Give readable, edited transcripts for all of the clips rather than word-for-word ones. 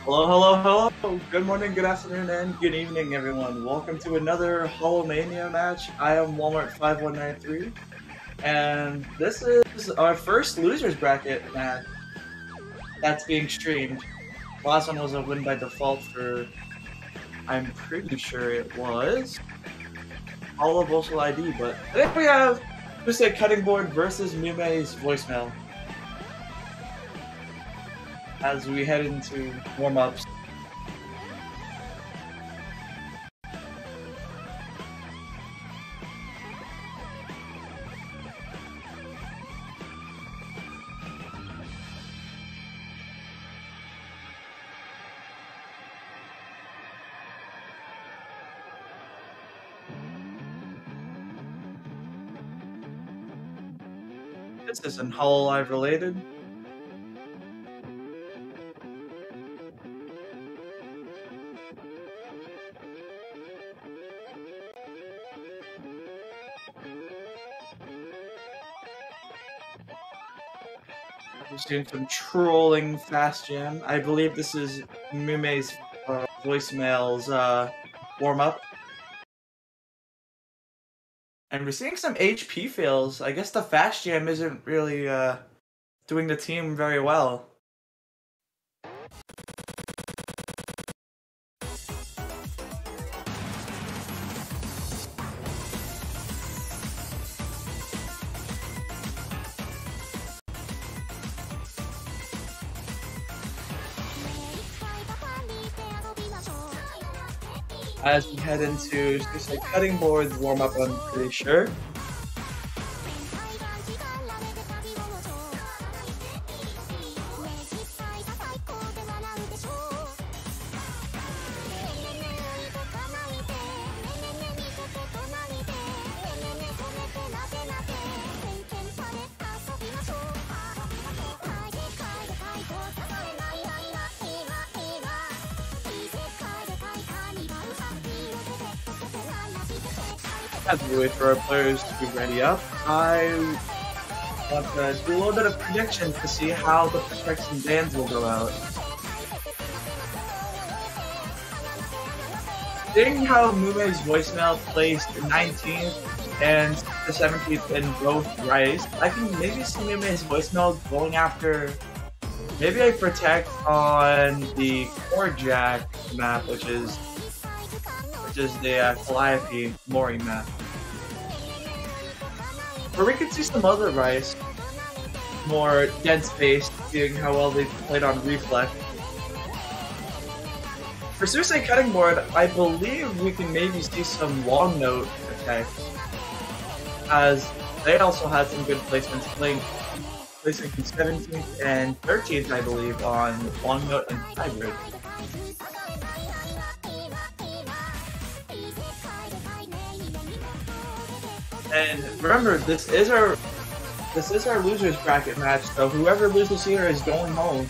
Hello, hello, hello! Good morning, good afternoon, and good evening, everyone. Welcome to another Holomania match. I am Walmart5193, and this is our first losers bracket match that's being streamed. Last one was a win by default for, I'm pretty sure it was Holomania ID, but today we have Suisei Cutting Board versus Mumei's voicemail as we head into warm-ups. This isn't Hololive related. Just doing some trolling fast jam. I believe this is Mumei's voicemail's warm-up. And we're seeing some HP fails. I guess the fast jam isn't really doing the team very well. As we head into Suisei Cutting Board warm-up, I'm pretty sure. As we wait for our players to be ready up, I want to do a little bit of prediction to see how the protection bans will go out. Seeing how Mumei's voicemail placed 19th and the 17th in both Rice, I can maybe see Mumei's voicemail going after maybe a protect on the Core Jack map, which is the Calliope Mori map. Or we could see some other Rice, more dense-based, seeing how well they played on Reflect. For Suisei Cutting Board, I believe we can maybe see some long note attack, as they also had some good placements, placing 17th and 13th, I believe, on long note and hybrid. And remember, this is our losers bracket match, so whoever loses here is going home.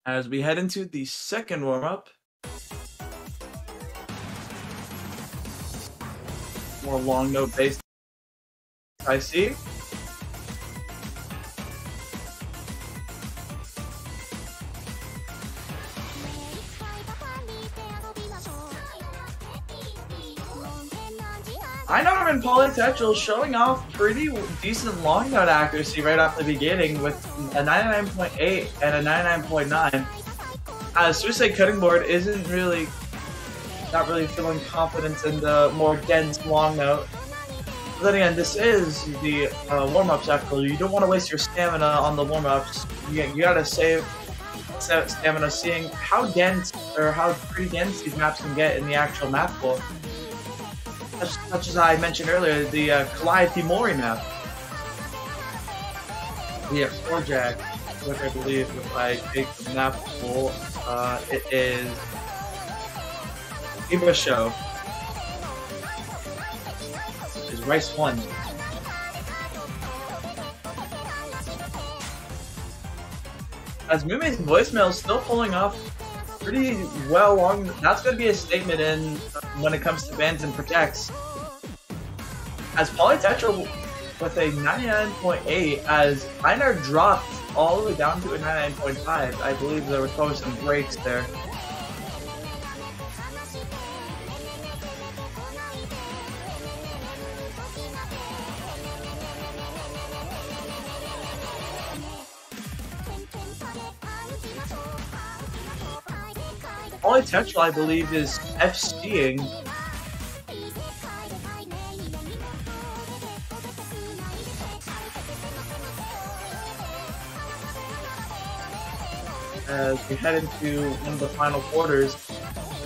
As we head into the second warm-up, more long note based, I see. Einar and Polytechnical showing off pretty decent long note accuracy right off the beginning with a 99.8 and a 99.9. Suisei cutting board isn't really, not really feeling confident in the more dense long note. But then again, this is the warm-up cycle. You don't want to waste your stamina on the warm-ups. You gotta save stamina, seeing how dense or how pretty dense these maps can get in the actual map pool. Such as I mentioned earlier, the Calliope Mori map. The Forjack, which I believe if I take the map pool, it is Iba Show. Is Rice 1. As Mumei's voicemail is still pulling off pretty well long. That's going to be a statement in when it comes to bans and protects. As Polytetra with a 99.8, as Einar dropped all the way down to a 99.5. I believe there were probably some breaks there. Polytechnical, I believe, is FCing. As we head into one of the final quarters,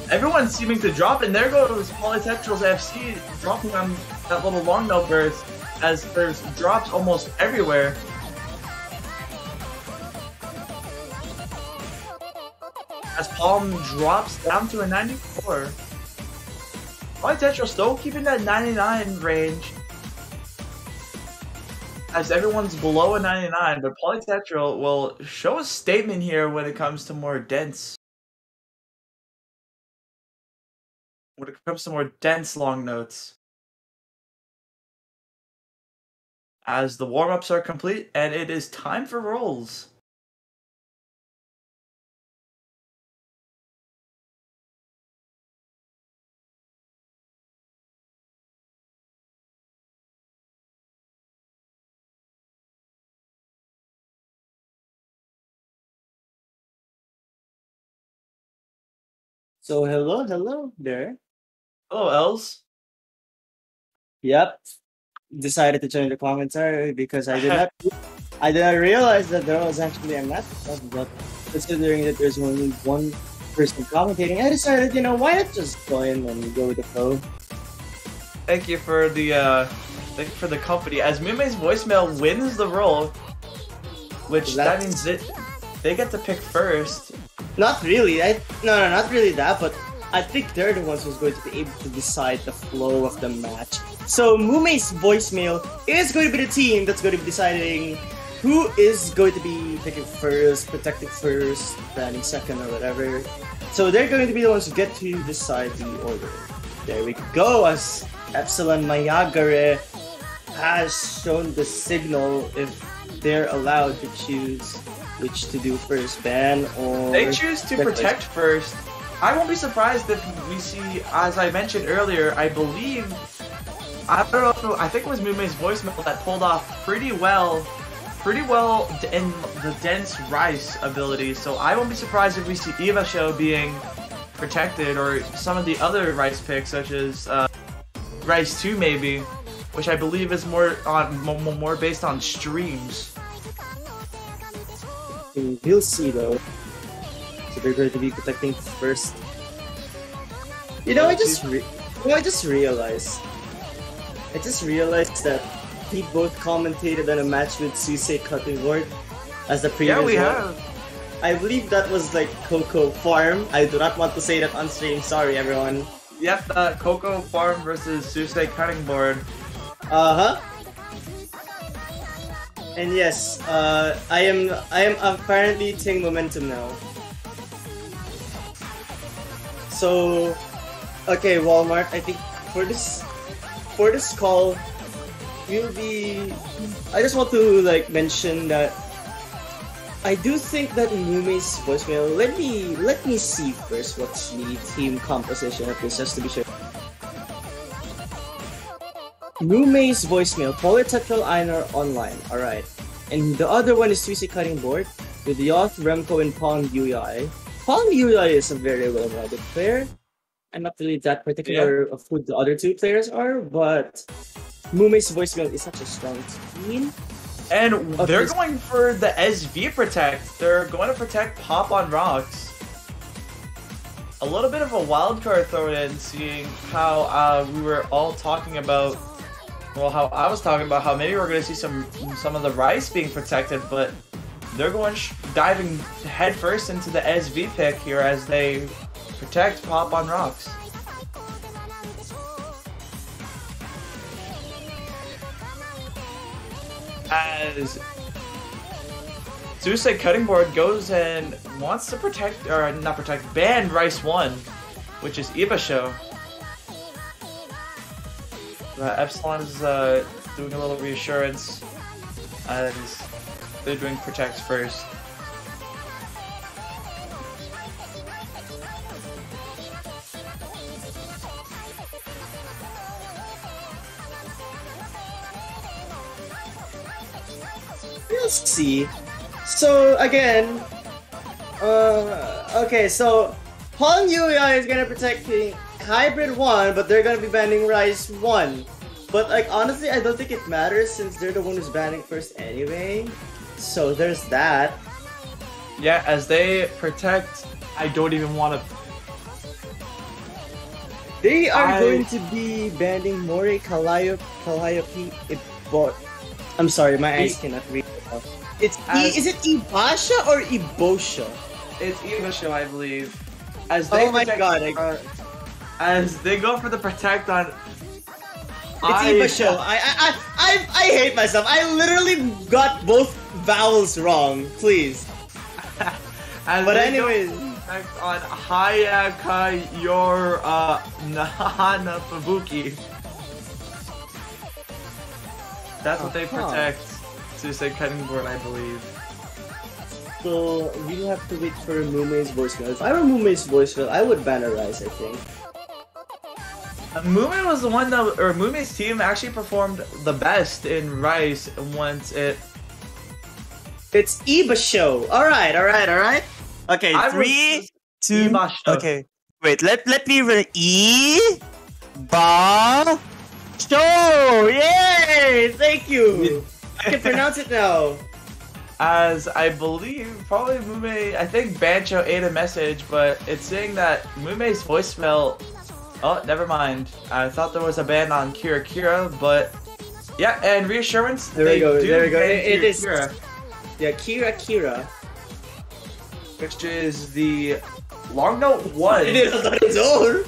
everyone's seeming to drop, and there goes Polytechnical's FC dropping on that little long note burst, as there's drops almost everywhere. As Palm drops down to a 94. Polytechnical still keeping that 99 range. As everyone's below a 99, but Polytechnical will show a statement here when it comes to more dense. When it comes to more dense long notes. As the warm-ups are complete, and it is time for rolls. So hello there. Hello, Els. Yep. Decided to join the commentary because I did not realize that there was actually a match, but considering that there's only one person commentating, I decided, you know, why not just join and go with the flow. Thank you for the company. As Mumei's voicemail wins the roll, which that means they get to pick first. Not really. No, not really that, but I think they're the ones who's going to be able to decide the flow of the match. So Mumei's voicemail is going to be the team that's going to be deciding who is going to be picking first, protecting first, planning second, or whatever. So they're going to be the ones who get to decide the order. There we go, as Epsilon Mayagare has shown the signal if they're allowed to choose which to do first, ban or... They choose to protect first. I won't be surprised if we see, as I mentioned earlier, I believe, I don't know if I think it was Mumei's voicemail that pulled off pretty well in the dense Rice ability, so I won't be surprised if we see Eva Show being protected, or some of the other Rice picks, such as Rice 2 maybe, which I believe is more based on streams. We'll see though. So they're going to be protecting first. You know, I just realized that we both commentated on a match with Suisei cutting board as the previous one. Yeah, we have. I believe that was like Coco Farm. I do not want to say that on stream. Sorry, everyone. Yep, Coco Farm versus Suisei cutting board. And yes, I am apparently taking momentum now. So, okay, Walmart. I think for this call, we'll be. I just want to like mention that I do think that Mumei's voicemail. Let me see first what's the team composition of this, just to be sure. Mumei's voicemail, Polytetrial Einar online. Alright. And the other one is Suisei Cutting Board with Yoth, Remco, and Palm UI. Palm UI is a very well-rounded player. I'm not really that particular of who the other two players are, but Mumei's voicemail is such a strong team. And they're going for the SV protect. They're going to protect Pop on Rocks. A little bit of a wild card thrown in, seeing how we were all talking about, well, how I was talking about how maybe we're going to see some of the Rice being protected, but they're going diving headfirst into the SV pick here as they protect Pop on Rocks. As Suisei Cutting Board goes and wants to protect, or not protect, ban Rice 1, which is Ibasho. Epsilon is doing a little reassurance as they're doing protects first. We'll see. So again, okay, so Palm UI is gonna protect the Hybrid 1, but they're gonna be banning Rice 1. But like honestly, I don't think it matters since they're the one who's banning first anyway. So there's that. Yeah, as they protect, I don't even want to. They are going to be banning Mori, Calliope, I'm sorry, my eyes cannot read. It's is it Ibasha or Ibosha? It's Ibasho, I believe. As they as they go for the protect on. It's Ibasho. I hate myself. I literally got both vowels wrong. Please. But anyways, on Hayaka your Nahana Fubuki. That's what they protect. Suisei Cutting Board, I believe. So we have to wait for Mumei's voicemail. If I were Mumei's voicemail, I would ban a Rice, I think. Mumei was the one that, or Mumei's team actually performed the best in Rice once it. It's Ibasho. Alright. Okay, three, two. Ibasho. Okay, wait. Let me read. Ba. Show! Yay! Thank you. I can pronounce it now. As I believe, probably Mumei, I think Bancho ate a message, but it's saying that Mumei's voicemail. Oh, never mind. I thought there was a ban on Kira, but yeah, and reassurance. There we go. It is. Yeah, Kira. Which is the long note 1. It did it on its own.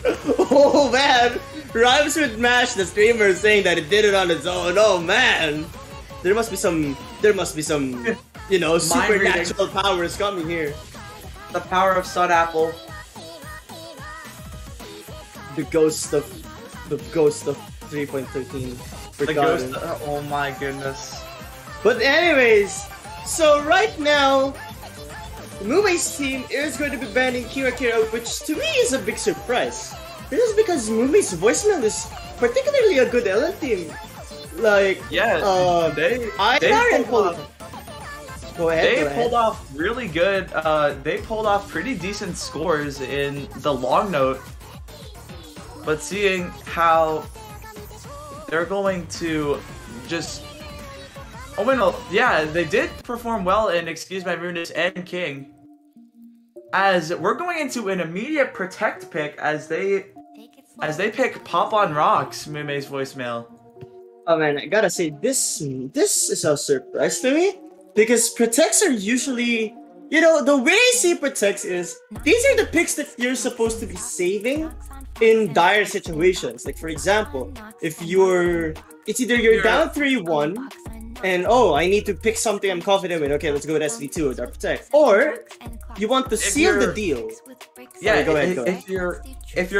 Oh man, Rhymes with Mash, the streamer, is saying that it did it on its own. Oh man, there must be some, you know, supernatural powers coming here. The power of Sun Apple. The ghost of 3.13. The ghost. Oh my goodness. But anyways, so right now, Mumei's team is going to be banning Kira, which to me is a big surprise. This is because Mumei's voicemail is particularly a good LN team. Like, yeah, they pulled off really good. They pulled off pretty decent scores in the long note. But seeing how they're going to just. Oh, wait, no. Yeah, they did perform well in Excuse My Rudeness and King. As we're going into an immediate protect pick as they pick Pop on Rocks, Mumei's voicemail. Oh man, I gotta say, this is a surprise to me. Because protects are usually, you know, the way I see protects is, these are the picks that you're supposed to be saving in dire situations. Like for example, if it's either you're down 3-1, and oh, I need to pick something I'm confident with. Okay, let's go with SV2 with our protect. Or you want to seal the deal. Yeah, go ahead. If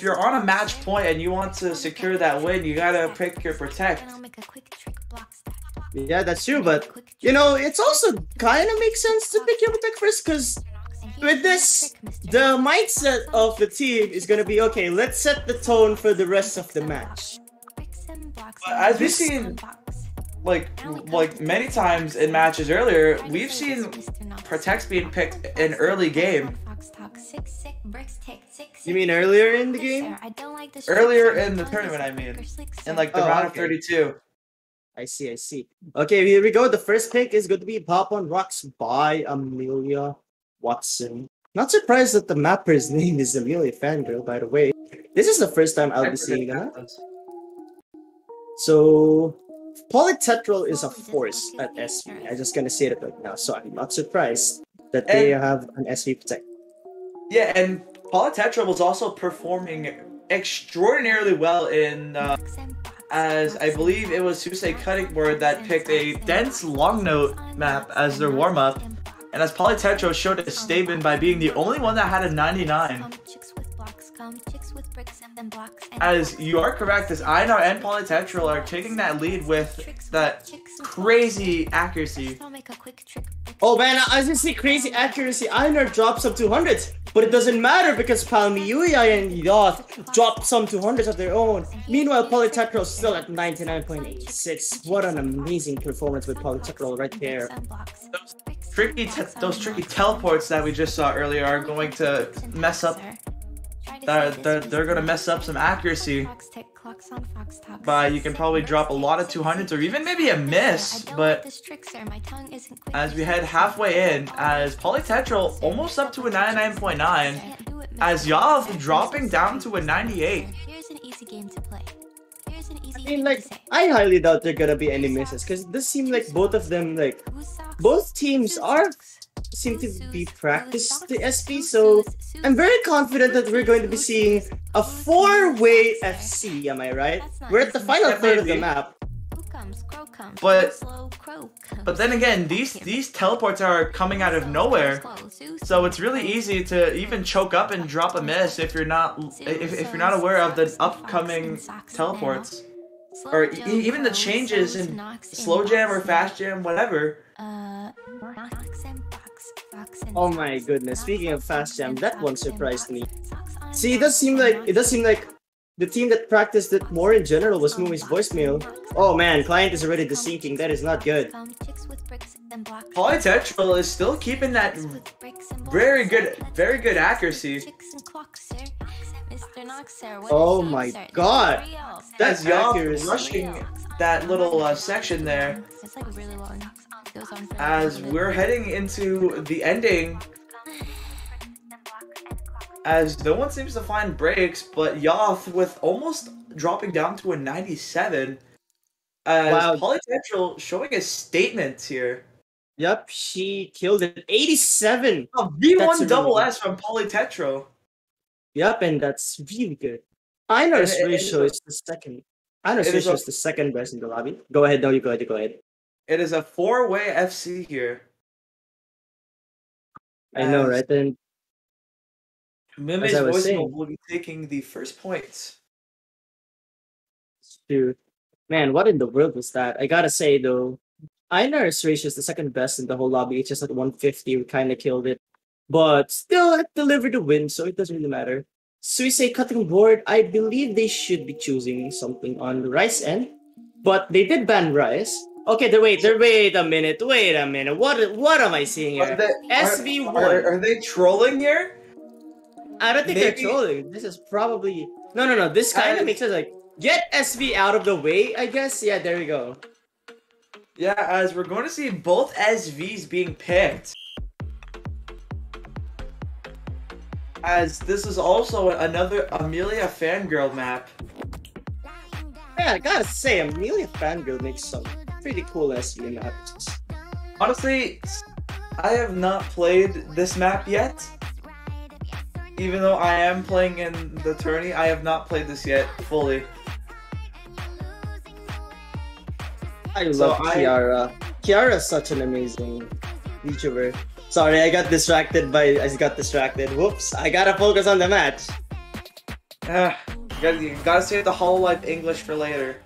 you're on a match point and you want to secure that win, you gotta pick your protect. Yeah, that's true, but you know, it's also kind of makes sense to pick your protect first, because with this, the mindset of the team is gonna be, okay, let's set the tone for the rest of the match. As we've seen, like many times in matches earlier, we've seen Protects being picked in early game. You mean earlier in the game? Earlier in the tournament, I mean. In like the round of 32. I see. Okay, here we go. The first pick is going to be Pop on Rocks by Amelia Watson. Not surprised that the mapper's name is Amelia Fangirl, by the way. This is the first time I'll be seeing that. So, Polytetral is a force at SV. I'm just gonna say it right now, so I'm not surprised that they have an SV Protect. Yeah, and Polytetral was also performing extraordinarily well in, as I believe it was Suisei Cutting Board that picked a dense long note map as their warm-up. And as Polytetral showed a statement by being the only one that had a 99. As you are correct, as Einar and Polytetral are taking that lead with that crazy accuracy. Oh man, I just see crazy accuracy. Einar dropped some 200s, but it doesn't matter because Palmiuya and Yoth dropped some 200s of their own. Meanwhile, Polytetral is still at 99.86. What an amazing performance with Polytetral right there. Those tricky teleports that we just saw earlier are going to mess up. They're going to mess up some accuracy. But you can probably drop a lot of 200s or even maybe a miss. But as we head halfway in, as Polytetral almost up to a 99.9, as Yav dropping down to a 98. I mean, like, I highly doubt there are gonna be any misses because it does seem like both of them, like, both teams seem to be practiced the SP, so I'm very confident that we're going to be seeing a 4-way FC, am I right? We're at the final third of the map. But then again, these teleports are coming out of nowhere, so it's really easy to even choke up and drop a miss if you're not aware of the upcoming teleports, or even the changes in slow jam or fast jam, whatever. Oh my goodness! Speaking of fast jam, that one surprised me. See, it does seem like the team that practiced it more in general was Mumei's voicemail. Oh man, client is already desyncing. That is not good. Polytetral is still keeping that very good accuracy. Oh my god! That's Yav rushing that little section there. As we're heading into the ending, as no one seems to find breaks, but Yoth with almost dropping down to a 97. As wow. Polytetral showing a statement here. Yep, she killed it. 87! Oh, V1 double S from Polytetral. Yep, and that's really good. Einar's ratio is the second. Einar's ratio is the second best in the lobby. Go ahead, no, you go ahead. It is a 4-way FC here. I know, right? Then Mumei's voicemail will be taking the first points. Dude, man, what in the world was that? I gotta say though, Einar's ratio is the second best in the whole lobby. It's just at 150, we kind of killed it. But still, it delivered the win, so it doesn't really matter. Suisei Cutting Board, I believe they should be choosing something on the Rice end. But they did ban Rice. Okay, wait a minute. What am I seeing here? SV1. Are they trolling here? I don't think they're trolling. This is probably... No. This kind of makes sense. Like, get SV out of the way, I guess. Yeah, there we go. Yeah, as we're going to see both SVs being picked. As this is also another Amelia Fangirl map. Yeah, I gotta say, Amelia Fangirl makes some pretty cool SV maps. Honestly, I have not played this map yet. Even though I am playing in the tourney, I have not played this yet fully. I love Kiara. Kiara is such an amazing VTuber. Sorry, I got distracted. Whoops, I gotta focus on the match. You gotta save the Hololive English for later.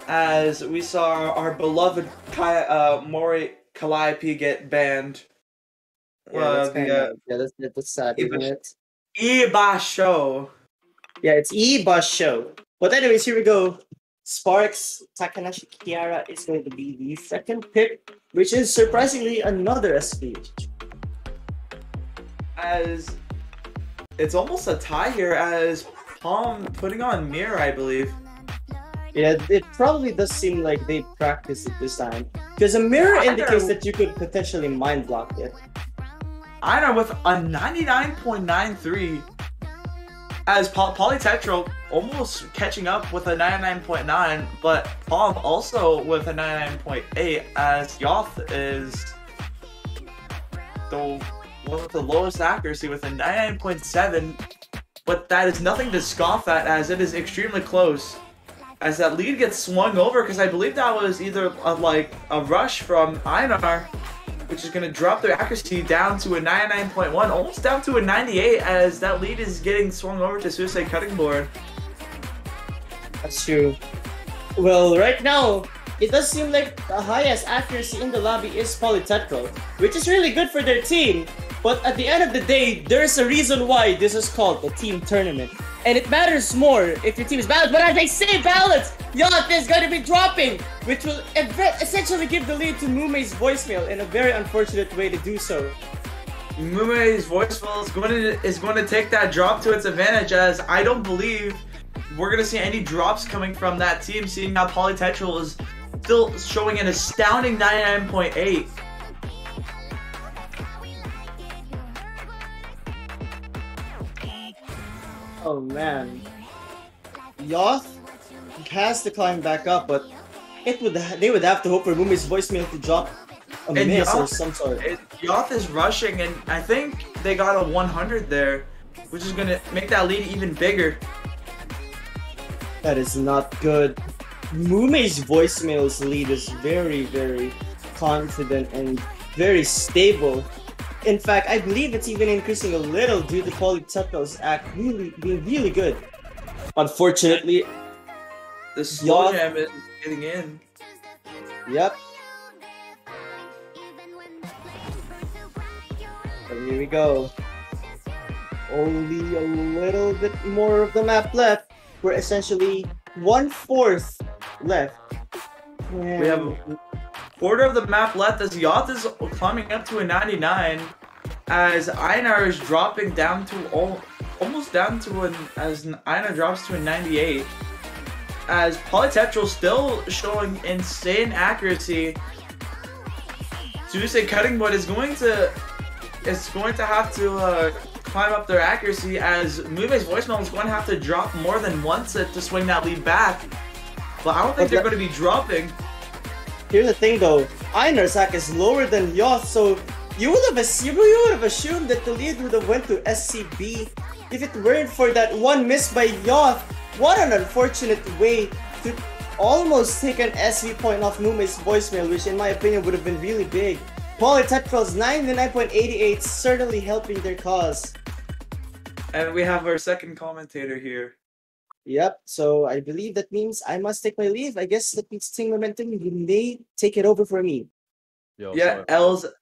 As we saw our beloved Mori Calliope get banned. Yeah, that's sad, isn't it? Ibasho. Yeah, it's Ibasho. But anyways, here we go. Sparks Takanashi Kiara is going to be the second pick, which is surprisingly another SPH. As it's almost a tie here, as Palm putting on Mirror, I believe. Yeah, it probably does seem like they practiced it this time. Because a mirror indicates that you could potentially mind block it. Einar with a 99.93 as Polytetral almost catching up with a 99.9, but Palm also with a 99.8 as Yoth is the one with the lowest accuracy with a 99.7, but that is nothing to scoff at as it is extremely close. As that lead gets swung over, because I believe that was either a rush from Einar, which is going to drop their accuracy down to a 99.1, almost down to a 98, as that lead is getting swung over to Suisei cutting board. That's true. Well, right now, it does seem like the highest accuracy in the lobby is Polytetral, which is really good for their team. But at the end of the day, there's a reason why this is called a team tournament. And it matters more if your team is balanced. But as they say balance, Yacht is going to be dropping, which will essentially give the lead to Mumei's voicemail in a very unfortunate way to do so. Mumei's voicemail is going to take that drop to its advantage, as I don't believe we're going to see any drops coming from that team, seeing how Polytetral is still showing an astounding 99.8. Oh man, Yoth has to climb back up, but they would have to hope for Mumei's voicemail to drop a miss or some sort. Yoth is rushing, and I think they got a 100 there, which is gonna make that lead even bigger. That is not good. Mumei's voicemail's lead is very, very confident and very stable. In fact, I believe it's even increasing a little due to Polytetral's act being really good. Unfortunately, the slow jam is getting in. Yep. And here we go. Only a little bit more of the map left. We're essentially 1/4 left. And we have a quarter of the map left as Yacht is climbing up to a 99, as Einar is dropping down to almost down to as Einar drops to a 98. As Polytetral still showing insane accuracy. Suisei cutting board is going to have to climb up their accuracy, as Mumei's voicemail is going to have to drop more than once to swing that lead back. But I don't think they're going to be dropping. Here's the thing though, Einar's hack is lower than Yoth, so you would have assumed that the lead would have went to SCB if it weren't for that one miss by Yoth. What an unfortunate way to almost take an SV point off Mumei's voicemail, which in my opinion would have been really big. Polytetral's 99.88 certainly helping their cause. And we have our second commentator here. Yep, so I believe that means I must take my leave. I guess that means Ting Momentum, you may take it over for me. Yo, yeah, Elsa,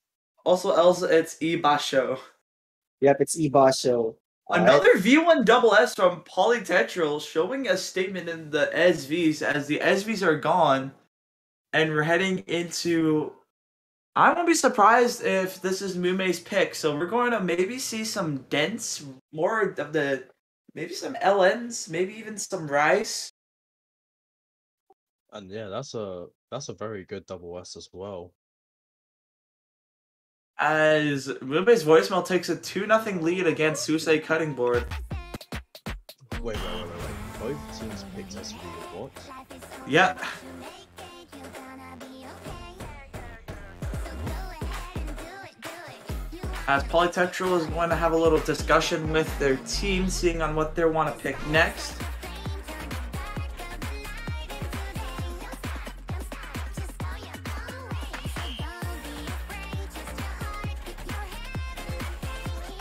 it's Ibasho. Yep, it's Ibasho. Another V1 double S from Polytetral showing a statement in the SVs, as the SVs are gone. And we're heading into... I won't be surprised if this is Mumei's pick. So we're going to maybe see some dents, more of the... Maybe some LNs, maybe even some rice. And yeah, that's a very good double S as well. As Mumei's voicemail takes a 2-0 lead against Suisei cutting board. Wait. Both teams picked SV what? Yeah. As Polytetral is going to have a little discussion with their team, seeing on what they want to pick next.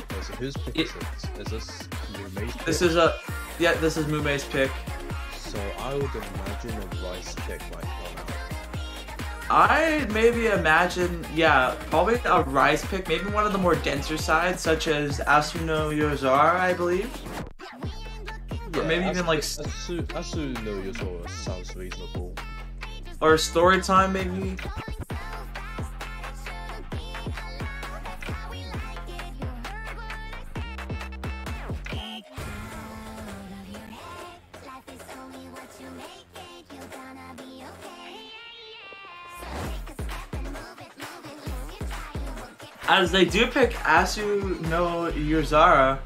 Okay, so whose pick is this? Is this Mumei's pick? This is Mumei's pick. So I would imagine a rice pick might come out. I maybe imagine, yeah, probably a rice pick, maybe one of the more denser sides, such as Asuno Yozar, I believe. Or maybe even like Asu no Yosora sounds reasonable. or story time maybe. As they do pick Asu no Yuzara.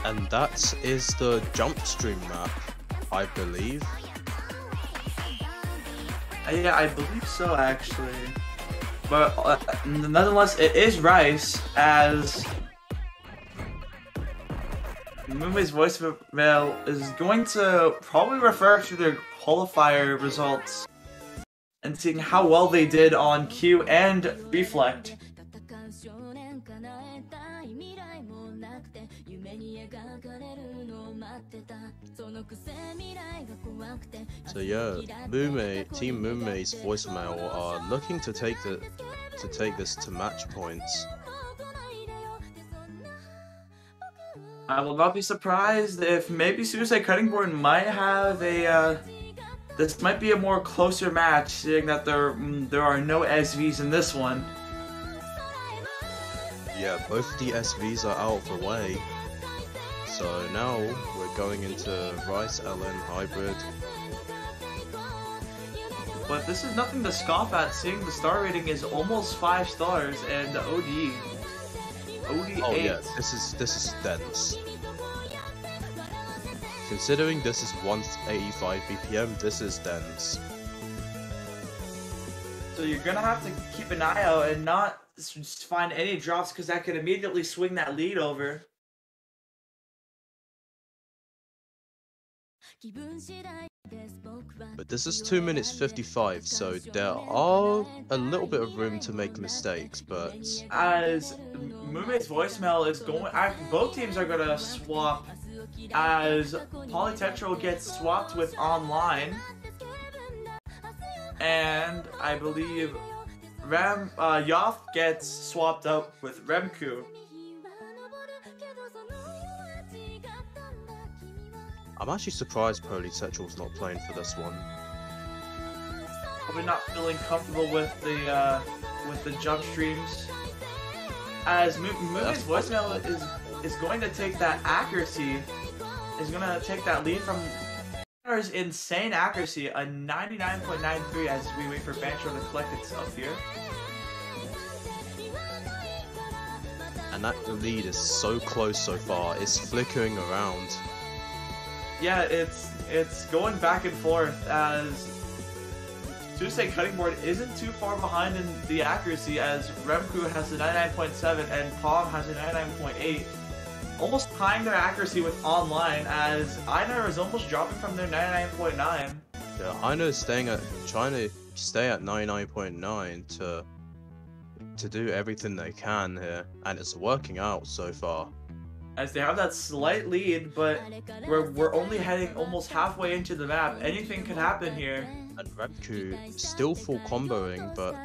And that is the jump stream map, I believe. Yeah, I believe so actually. But nonetheless, it is Rice, as Mumei's voicemail is going to probably refer to their qualifier results and seeing how well they did on Q and Reflect. So yeah, Team Mumei's voicemail are looking to take this to match points. I will not be surprised if maybe Suisei Cutting Board might have a this might be a more closer match, seeing that there are no SVs in this one. Yeah, both the SVs are out of the way. So now we're going into Rice Ellen Hybrid. But this is nothing to scoff at, seeing the star rating is almost 5 stars and the OD 8. Oh yeah, this is dense. Considering this is 185 BPM, this is dense. So you're gonna have to keep an eye out and not find any drops, because that could immediately swing that lead over. But this is 2 minutes 55, so there are a little bit of room to make mistakes, but as Mumei's voicemail is going, both teams are gonna swap, as Polytetro gets swapped with Online, and I believe Yoth gets swapped up with Remku. I'm actually surprised Polytetral's not playing for this one. Probably not feeling comfortable with the jump streams. As Mumei's voicemail is going to take that accuracy, is going to take that lead from there's insane accuracy, a 99.93, as we wait for Bancho to collect itself here. And that lead is so close so far, it's flickering around. Yeah, it's going back and forth, as Suisei Cutting Board isn't too far behind in the accuracy, as Remku has a 99.7 and Pom has a 99.8. Almost tying their accuracy with Online, as Einar is almost dropping from their 99.9. Yeah, Einar is trying to stay at 99.9 to do everything they can here, and it's working out so far. As they have that slight lead, but we're only heading almost halfway into the map. Anything could happen here. And Remku still full comboing, but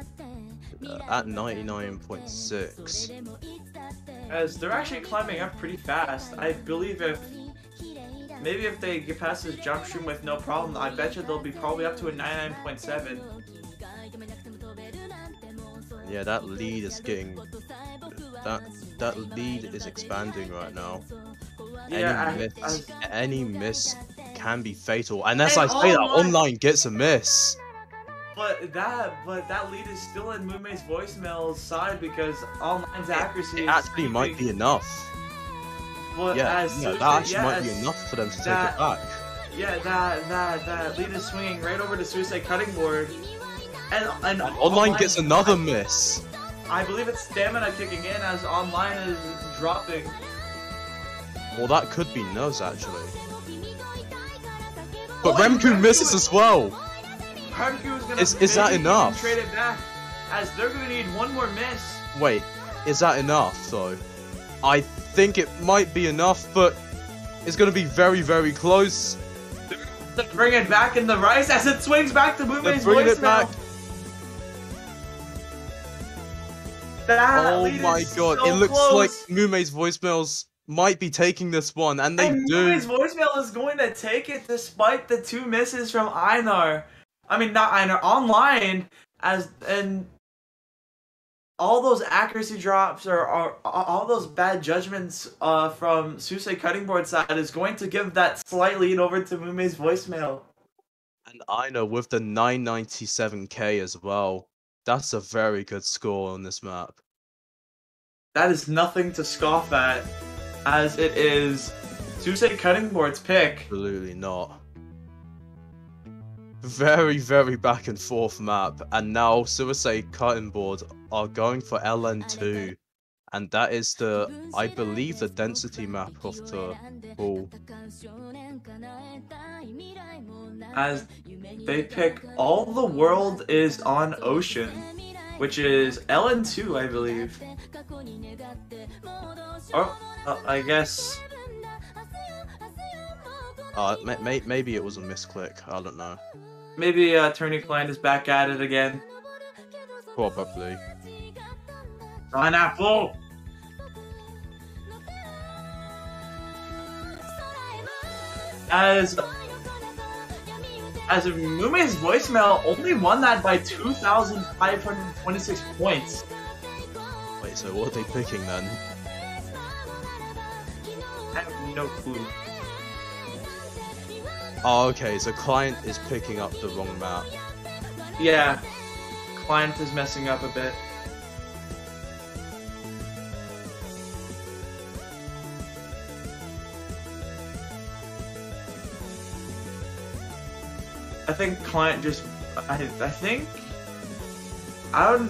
at 99.6. As they're actually climbing up pretty fast. I believe if they get past this jump stream with no problem, I bet you they'll be probably up to a 99.7. Yeah, that lead is getting that lead is expanding right now. Yeah, any miss can be fatal, and as I say that, Online gets a miss. But that lead is still in Mumei's voicemail's side, because Online's accuracy it actually might be enough. But that actually might be enough for them to take it back. Yeah, that lead is swinging right over to Suisei Cutting Board, and Online gets another miss. I believe it's stamina kicking in as Online is dropping. Well, that could be Nuz actually. But Remku misses as well. Is that enough? Trade it back, as they're gonna need one more miss. Wait, is that enough though? I think it might be enough, but it's gonna be very, very close. They bring it back in the Rice as it swings back to Mumei's voicemail. Oh my god, it looks like Mumei's voicemail's might be taking this one, and they And do. Mumei's voicemail is going to take it despite the 2 misses from Einar. I mean, not Einar, online, and all those accuracy drops or all those bad judgments from Suisei cutting board side is going to give that slight lead over to Mumei's voicemail. And Einar with the 997k as well. That's a very good score on this map. That is nothing to scoff at, as it is Suisei cutting board's pick. Absolutely not. Very, very back and forth map, and now Suisei cutting board are going for LN2, and that is the, I believe, the density map of the pool. As they pick All the World is on Ocean, which is LN2, I believe. Or, I guess. Maybe it was a misclick, I don't know. Maybe Attorney Klein is back at it again. Probably. Pineapple! As Mumei's voicemail only won that by 2,526 points. Wait, so what are they picking then? I have no clue. Oh, okay, so client is picking up the wrong map. Yeah, client is messing up a bit. I think client just, I think, I don't,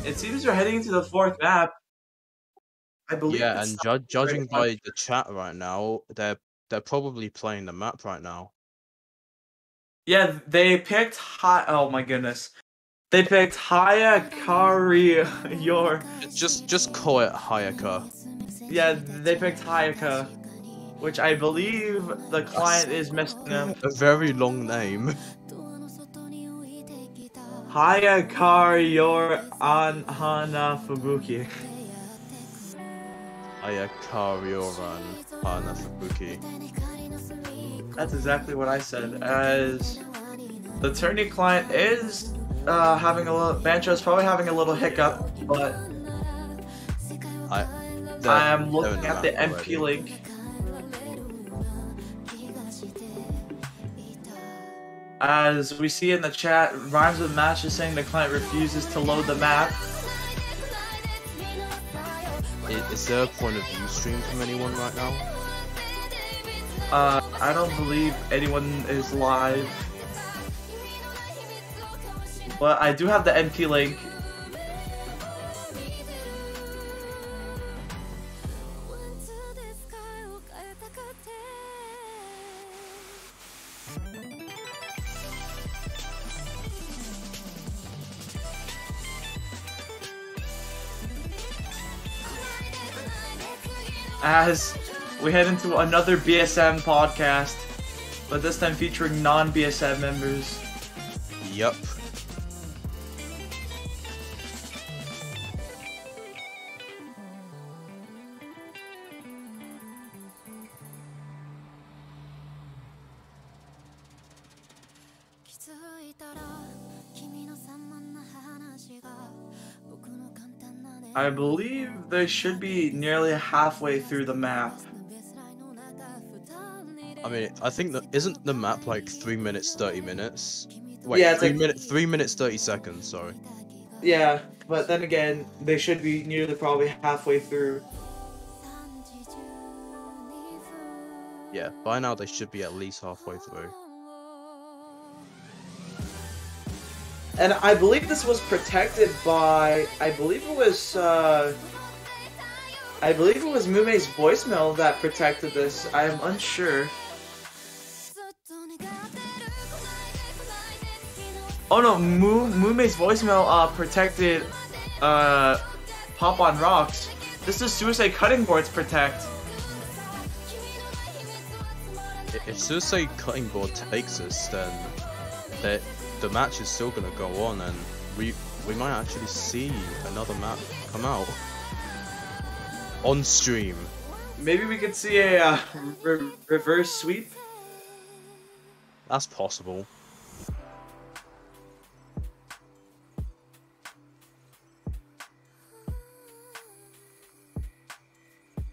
it seems we're heading into the 4th map. I believe. Yeah, and judging by the chat right now, they're probably playing the map right now. Yeah, they picked oh my goodness. They picked Hayakari your. Just call it Hayaka. Yeah, they picked Hayaka, which I believe the client is messing up. A very long name. Hayakari your Anhana Fubuki. Ayakarioran Hanafubuki. That's exactly what I said. As the attorney client is having a little, Bancho's probably having a little hiccup, but I am looking at the MP link. As we see in the chat, Rhymes with Match is saying the client refuses to load the map. Is there a point of view stream from anyone right now? I don't believe anyone is live. But I do have the MP link. As we head into another BSM podcast, but this time featuring non-BSM members. Yup. I believe they should be nearly halfway through the map. I mean, I think that isn't the map like 3 minutes 30 minutes? Wait, Yeah, it's 3 minutes 30 seconds, sorry. Yeah, but then again, they should be nearly probably halfway through. Yeah, by now they should be at least halfway through. And I believe this was protected by, I believe it was Mumei's voicemail that protected this. I am unsure. Oh no, Mumei's voicemail protected Pop on Rocks. This is Suisei Cutting Board's protect. If Suisei Cutting Board takes this, then the match is still gonna go on, and we might actually see another map come out on stream. Maybe we could see a reverse sweep. That's possible.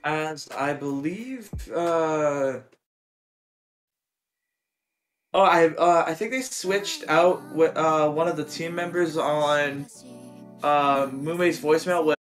As I believe, I think they switched out with one of the team members on Mumei's voicemail